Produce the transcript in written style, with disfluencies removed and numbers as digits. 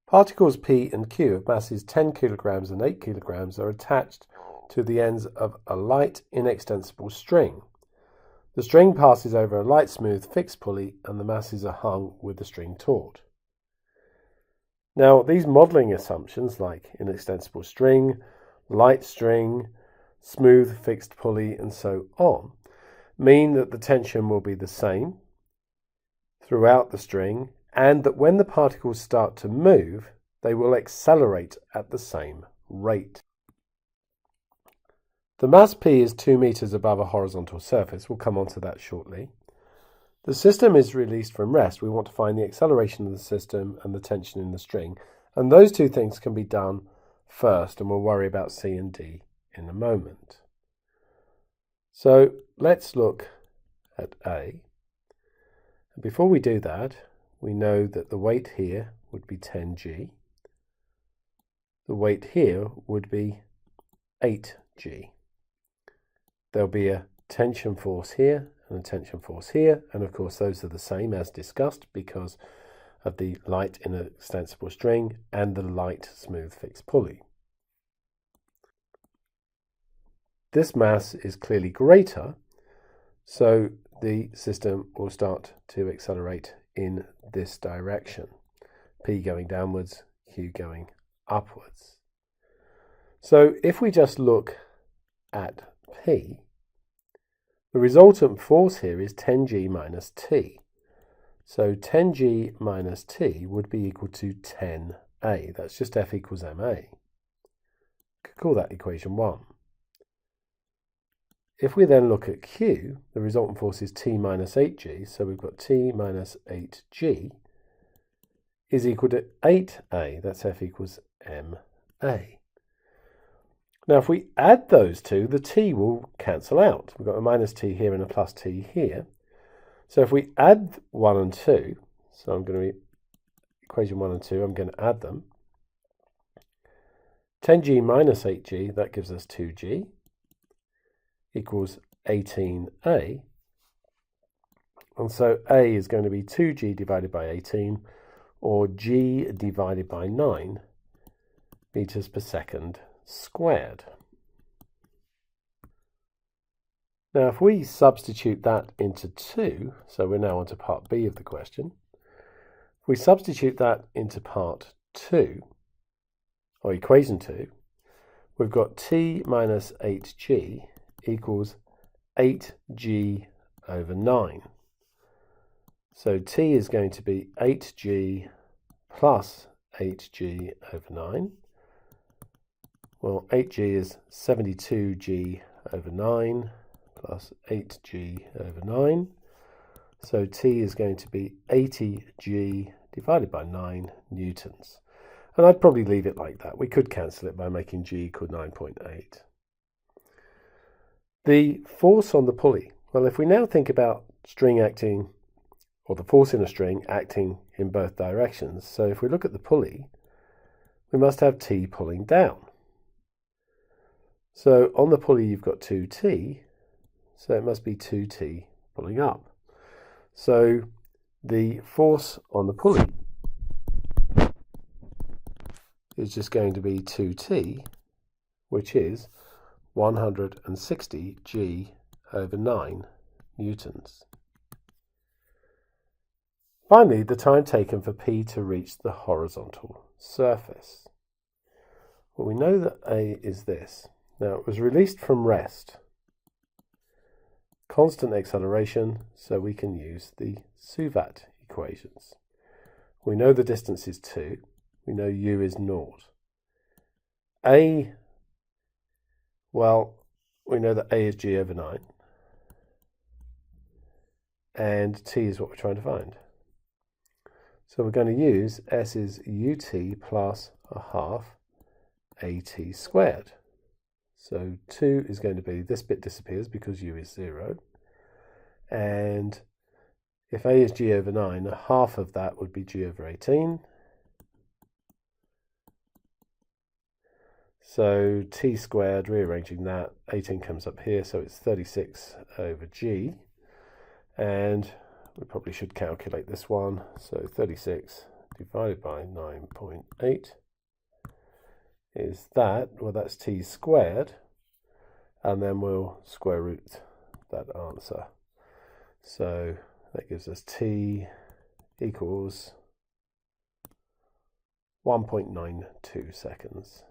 Particles P and Q of masses 10 kilograms and 8 kilograms are attached to the ends of a light, inextensible string. The string passes over a light, smooth, fixed pulley, and the masses are hung with the string taut. Now, these modelling assumptions, like inextensible string, light string, smooth, fixed pulley, and so on, mean that the tension will be the same throughout the string, and that when the particles start to move, they will accelerate at the same rate. The mass P is 2 meters above a horizontal surface. We'll come on to that shortly. The system is released from rest. We want to find the acceleration of the system and the tension in the string, and those two things can be done first, and we'll worry about C and D in a moment. So let's look at A. And before we do that, we know that the weight here would be 10G. The weight here would be 8G. There'll be a tension force here and a tension force here, and of course those are the same as discussed because of the light inextensible string and the light smooth fixed pulley. This mass is clearly greater, so the system will start to accelerate in this direction. P going downwards, Q going upwards. So if we just look at P, the resultant force here is 10G minus T. So 10G minus T would be equal to 10A. That's just F equals MA. Could call that equation 1. If we then look at Q, the resultant force is T minus 8G, so we've got T minus 8G is equal to 8A. That's F equals MA. Now, if we add those two, the T will cancel out. We've got a minus T here and a plus T here. So if we add 1 and 2, so I'm going to equation 1 and 2, I'm going to add them. 10G minus 8G, that gives us 2G, equals 18A. And so A is going to be 2G divided by 18, or G divided by 9 meters per second squared. Now if we substitute that into 2, so we're now on to part B of the question, if we substitute that into part 2, or equation 2, we've got T minus 8G equals 8G over 9. So T is going to be 8G plus 8G over 9. Well, 8G is 72G over 9 plus 8G over 9. So T is going to be 80G divided by 9 newtons. And I'd probably leave it like that. We could cancel it by making G equal 9.8. The force on the pulley. Well, if we now think about string acting, or the force in a string acting in both directions. So if we look at the pulley, we must have T pulling down. So on the pulley you've got 2T, so it must be 2T pulling up. So the force on the pulley is just going to be 2T, which is 160 G over 9 newtons. Finally, the time taken for P to reach the horizontal surface. Well, we know that A is this. Now, it was released from rest. Constant acceleration, so we can use the Suvat equations. We know the distance is 2. We know U is 0. A, well, we know that A is G over 9. And T is what we're trying to find. So we're going to use S is UT plus a half AT squared. So 2 is going to be, this bit disappears because U is 0. And if A is G over 9, a half of that would be G over 18. So T squared, rearranging that, 18 comes up here, so it's 36 over G. And we probably should calculate this one. So 36 divided by 9.8 is that, well, that's t squared, and then we'll square root that answer. So that gives us t equals 1.92 seconds.